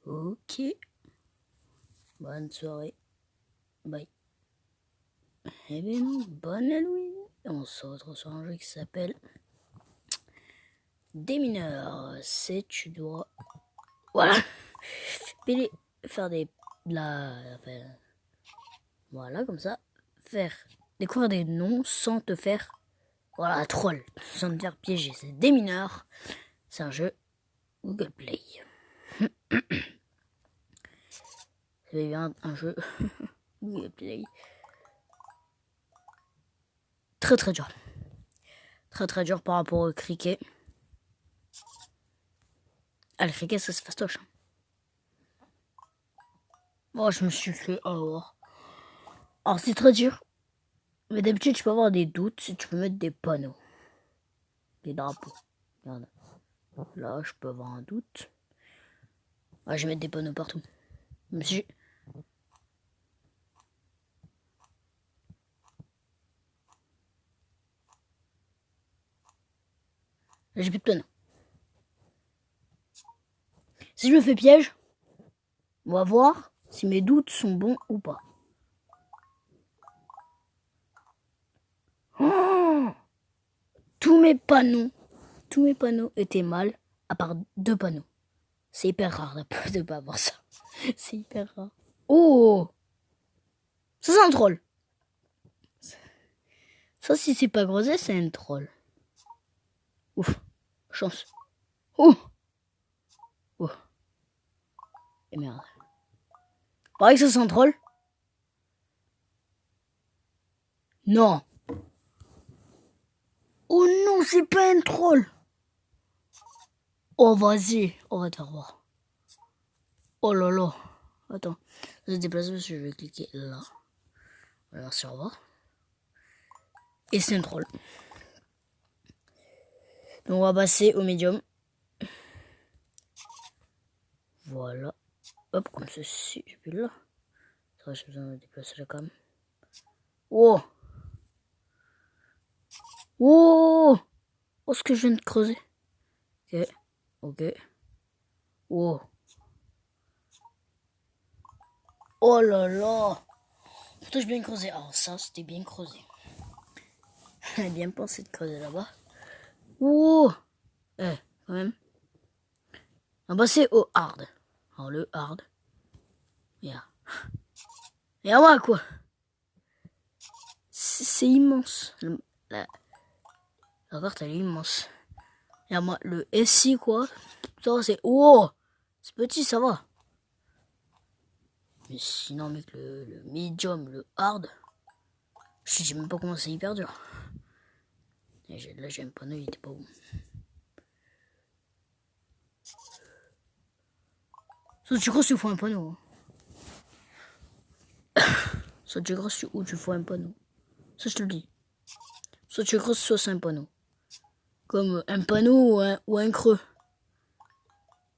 Ok. Bonne soirée. Bye. Eh bien non, bonne Halloween. On se retrouve sur un jeu qui s'appelle Des mineurs. C'est tu dois... Voilà. Faire des... Voilà, comme ça. Découvrir des noms sans te faire... Voilà, troll. Sans te faire piéger. C'est Des mineurs. C'est un jeu Google Play. C'est bien un jeu Google Play. Très très dur. Très dur par rapport au cricket. Ah, le cricket, ça se fastoche. Moi, je me suis fait avoir. Alors, c'est très dur. Mais d'habitude, tu peux avoir des doutes si tu peux mettre des panneaux. Des drapeaux. Regarde. Là, je peux avoir un doute. Ah, je vais mettre des panneaux partout. Même si là, j'ai plus de panneaux. Si je me fais piège, on va voir si mes doutes sont bons ou pas. Oh, tous mes panneaux étaient mal, à part 2 panneaux. C'est hyper rare de pas avoir ça. C'est hyper rare. Oh, ça c'est un troll. Ça, si c'est pas creusé, c'est un troll. Ouf, chance. Oh, oh. Et merde. Pareil que ça c'est un troll. Non. Oh non, c'est pas un troll. Oh, vas-y. On va te revoir. Oh là là. Attends. Je vais se déplacer parce que je vais cliquer là. Alors, c'est au revoir. Et c'est un troll. Donc, on va passer au médium. Voilà. Hop, comme ceci. J'ai plus là. Ça va, j'ai besoin de déplacer la cam. Oh. Oh. Oh, ce que je viens de creuser. Ok. Ok. Oh. Oh là là. Pourtant, j'ai bien creusé. Alors, ça, c'était bien creusé. J'avais bien pensé de creuser là-bas. Oh. Quand même. On va passer au hard. Alors, le hard. Yeah. Et à moi, quoi. C'est immense. La carte, elle est immense. Et à moi, le SI, quoi. Ça, c'est... Oh. C'est petit, ça va. Mais sinon, mec, le medium, le hard, je sais même pas comment c'est hyper dur. Et là, j'ai un panneau, il était pas bon. Ça, tu crois qu'il faut un panneau. Hein. Ça, tu crois où tu faut un panneau. Ça, je te le dis. Soit tu creuses, soit c'est un panneau. Comme un panneau ou un creux.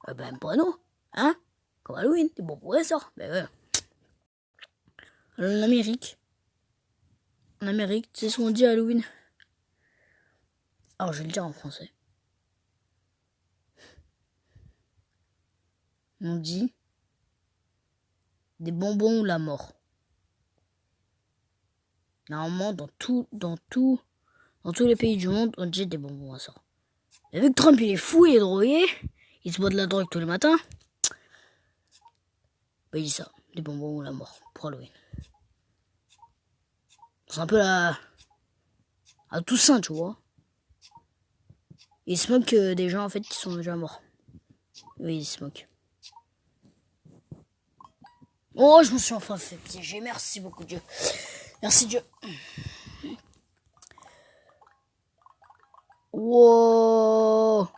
Ah ben, un panneau. Hein. Comme Halloween. C'est bon pour ça. Ben ouais. En Amérique, tu sais ce qu'on dit Halloween. Alors, je vais le dire en français. On dit des bonbons ou la mort. Normalement, dans tous les pays du monde, on dit des bonbons à ça. Et vu que Trump, il est fou, il est drogué, il se boit de la drogue tous les matins, bah, il dit ça, des bonbons ou la mort, pour Halloween. C'est un peu à Toussaint, tu vois. Il se moque des gens, en fait, qui sont déjà morts. Oui, il se moque. Oh, je me suis enfin fait piéger, merci beaucoup Dieu. Merci Dieu. Wow.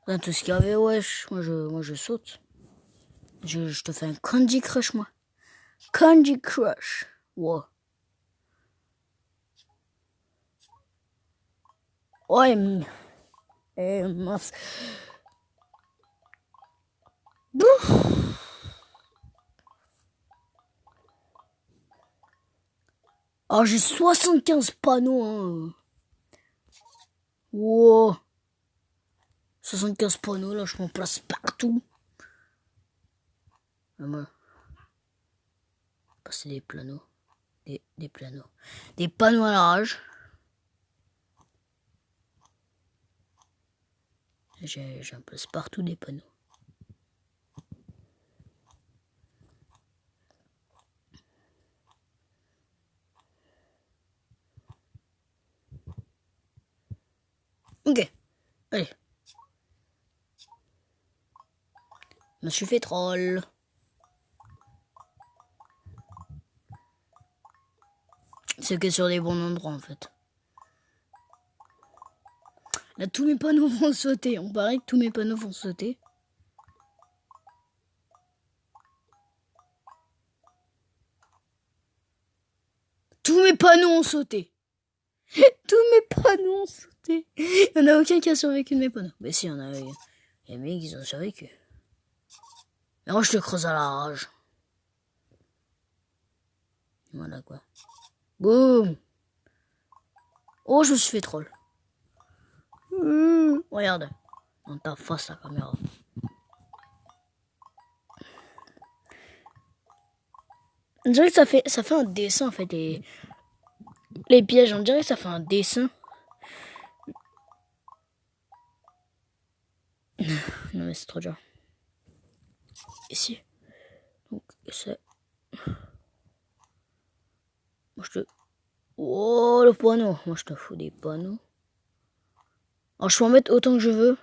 Là, tout ce qu'il y avait, wesh, moi je saute. Je te fais un Candy Crush, moi. Candy Crush. Wow. Ouais, mince. Alors j'ai 75 panneaux. Hein. Wow. 75 panneaux, là, je m'en place partout. Moi, passer des planos. Des planos. Des panneaux à la rage. J'ai un peu partout des panneaux. Ok, allez. Je me suis fait troll. C'est que sur des bons endroits en fait. Là, tous mes panneaux vont sauter. On paraît que tous mes panneaux vont sauter. Tous mes panneaux ont sauté. Tous mes panneaux ont sauté. Il n'y en a aucun qui a survécu de mes panneaux. Mais si, il y en a. Il y a des qui ont survécu. Mais moi, je te creuse à la rage. Voilà quoi. Boum. Oh, je me suis fait troll. Regarde. Dans ta face, la caméra. On dirait que ça fait un dessin en fait. Les pièges, on dirait que ça fait un dessin. Non mais c'est trop dur. Ici. Donc c'est... Moi je te... Oh le panneau. Moi je te fous des panneaux. Alors je peux en mettre autant que je veux.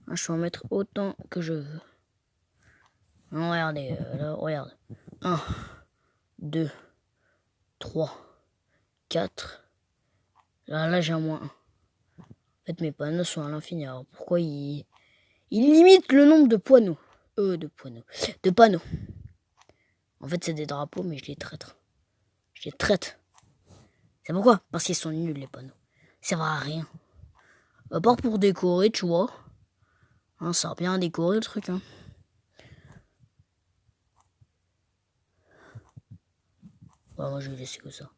Je peux en mettre autant que je veux. Non, regardez, là, regarde. 1, 2, 3, 4. Là j'ai un moins 1. En fait mes panneaux sont à l'infini. Alors pourquoi il limite le nombre de panneaux. De panneaux. En fait, c'est des drapeaux, mais je les traite. Je les traite. C'est pourquoi? Parce qu'ils sont nuls, les panneaux. Ça va à rien. À part pour décorer, tu vois. Hein, ça sert bien à décorer le truc. Hein. Ouais, moi, je vais laisser comme ça.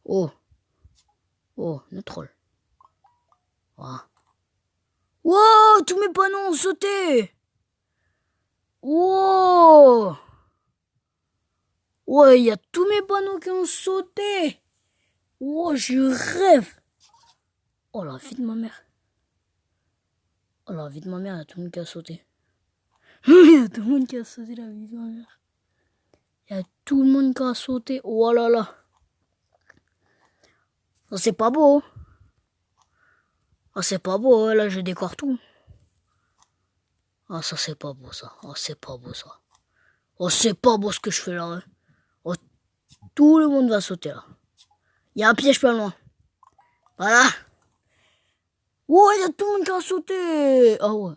Oh. Oh, le troll. Voilà. Wow, tous mes panneaux ont sauté. Wow. Ouais, il y a tous mes panneaux qui ont sauté. Oh, je rêve. Oh, la vie de ma mère. Oh, la vie de ma mère, il y a tout le monde qui a sauté. Il y a tout le monde qui a sauté, la vie de ma mère. Il y a tout le monde qui a sauté. Oh là là. Oh, c'est pas beau. Oh, c'est pas beau, là, je décore tout. Ah, ça, c'est pas beau, ça. Oh, c'est pas beau, ça. Oh, c'est pas beau ce que je fais là. Hein. Oh, tout le monde va sauter, là. Il y a un piège pas loin. Voilà. Oh, il y a tout le monde qui a sauté. Ah ouais.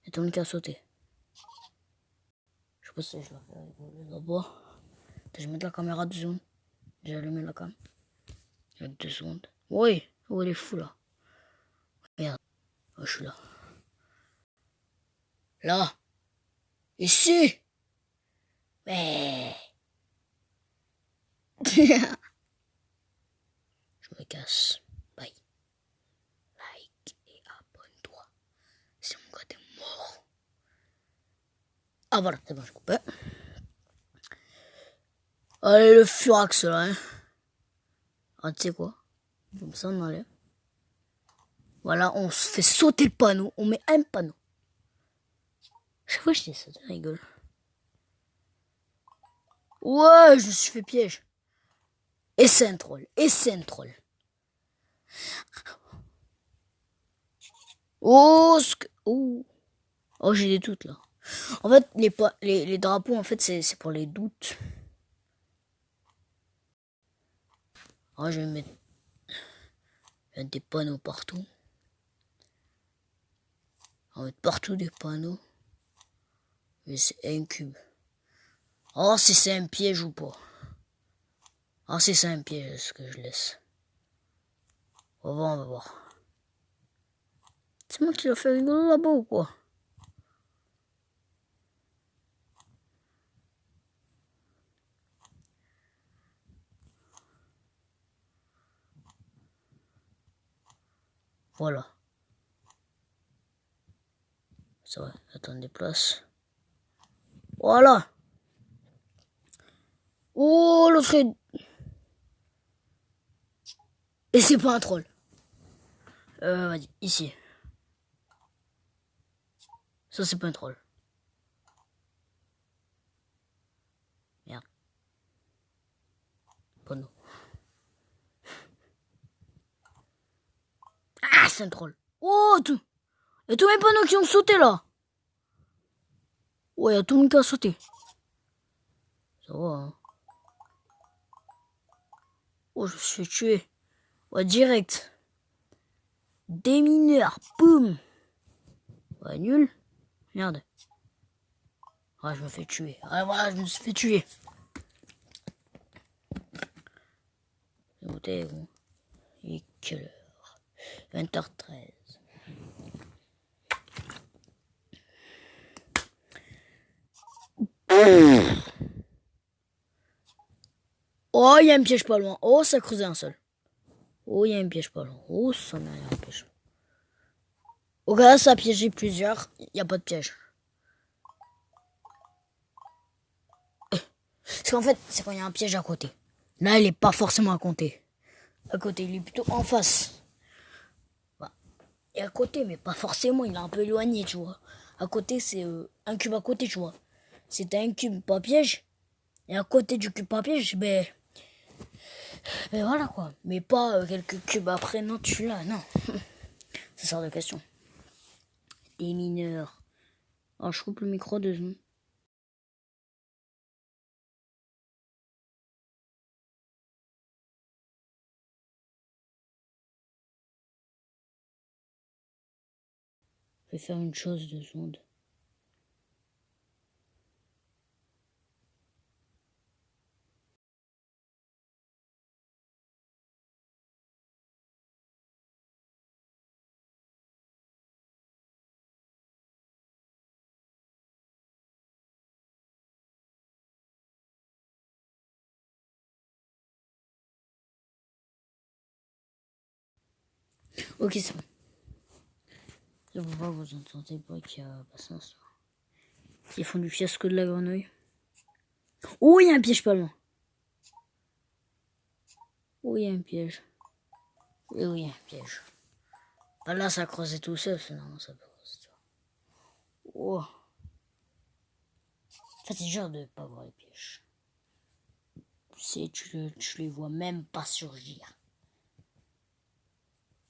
Il y a tout le monde qui a sauté. Je sais pas si je vais faire là-bas. Je vais mettre la caméra 2 secondes. J'ai allumé la cam. 2 secondes. Oui. Oh, il est fou, là. Regarde. Oh, je suis là. Là. Ici. Mais... je me casse. Bye. Like et abonne-toi. C'est mon gars, t'es mort. Ah voilà, c'est bon, je coupe. Allez, le furax là. Hein. Ah, tu sais quoi? Comme ça, on enlève. Voilà, on se fait sauter le panneau. On met un panneau. Chaque fois, je dis ça, tu rigoles. Ouais, je me suis fait piège. Et c'est un troll. Et c'est un troll. Oh, oh. Oh, j'ai des doutes là. En fait, les drapeaux, en fait, c'est pour les doutes. Oh, je vais mettre des panneaux partout. On va mettre partout des panneaux. Mais c'est un cube. Oh, si c'est un piège ou pas. Ah, si c'est un piège, est-ce que je laisse? On va voir. C'est moi qui l'ai fait rigoler là-bas ou quoi? Voilà. C'est vrai. Attends, déplace. Voilà. Oh, l'autre est... Et c'est pas un troll. Vas-y, ici. Ça, c'est pas un troll. Merde. Panneau. Ah, c'est un troll. Oh, tout. Il y a tous mes panneaux qui ont sauté, là. Ouais, il y a tout le monde qui a sauté. Ça va, hein. Oh, je me suis fait tuer. Ouais, direct. Démineur. Boum. Ouais, nul. Merde. Ouais, je me fais tuer. Ouais, voilà, je me suis fait tuer. Écoutez, bon. Il est quelle heure? 20h13. Oh, il y a un piège pas loin. Oh, ça creusait un seul. Oh, il y a un piège pas loin. Oh, ça m'a un piège. Au cas ça a piégé plusieurs. Il n'y a pas de piège. Parce qu'en fait, c'est quand il y a un piège à côté. Là, il est pas forcément à côté. À côté, il est plutôt en face. Bah, et à côté, mais pas forcément. Il est un peu éloigné, tu vois. À côté, c'est un cube à côté, tu vois. C'était un cube pas piège. Et à côté du cube pas piège, ben voilà quoi. Mais pas quelques cubes après, non, tu l'as, non. Ça sort de question. Des mineurs. Oh, je coupe le micro 2 secondes. Je vais faire une chose 2 secondes. Ok, c'est bon. Je vois pas, vous entendez pas qu'il y a patience. Qui font du fiasco de la grenouille. Oh, il y a un piège pas loin. Oh, il y a un piège. Et oui, il y a un piège. Ah, là, ça a creusé tout seul, finalement, ça peut creuser. Oh. En fait, c'est dur de pas voir les pièges. Tu les vois même pas surgir.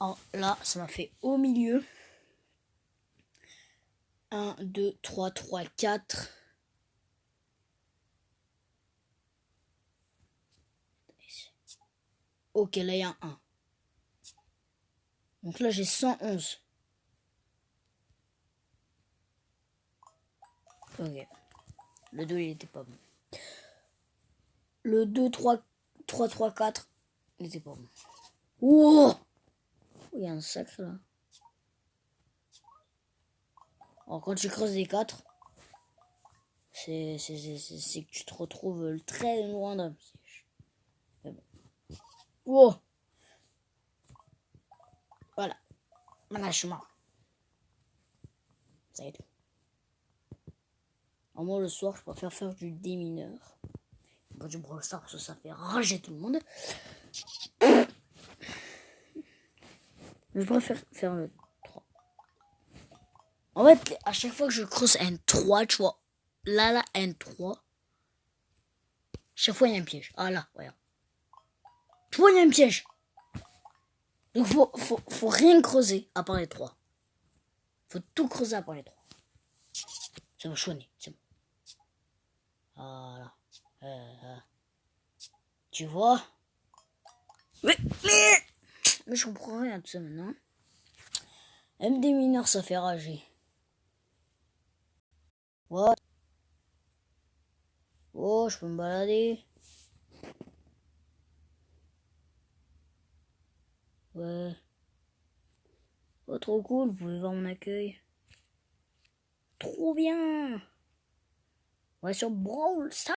Oh, là, ça m'a fait au milieu. 1, 2, 3, 3, 4. Ok, là, il y a un 1. Donc là, j'ai 111. Ok. Le 2, il était pas bon. Le 2, 3, 3, 3, 4, il était pas bon. Wow! Il y a un sacre là. Alors, quand tu creuses des 4, c'est que tu te retrouves très loin d'un piège. Mais bon. Wow! Voilà. Maintenant, je suis mort. Ça y est. En moi, le soir, je préfère faire du démineur. Pas du Brawl Stars parce que ça fait rager tout le monde. Mais je préfère faire le 3. En fait, à chaque fois que je creuse un 3, tu vois, là, un 3, chaque fois, il y a un piège. Ah là, regarde. Tu vois, il y a un piège. Donc, faut rien creuser à part les 3. Faut tout creuser à part les 3. C'est bon, chouette, c'est bon. Voilà. Tu vois? Mais je comprends rien de ça maintenant. Même des mineurs, ça fait rager. What? Oh, je peux me balader. Ouais. Oh, trop cool, vous pouvez voir mon accueil. Trop bien. Ouais, sur Brawl Stars.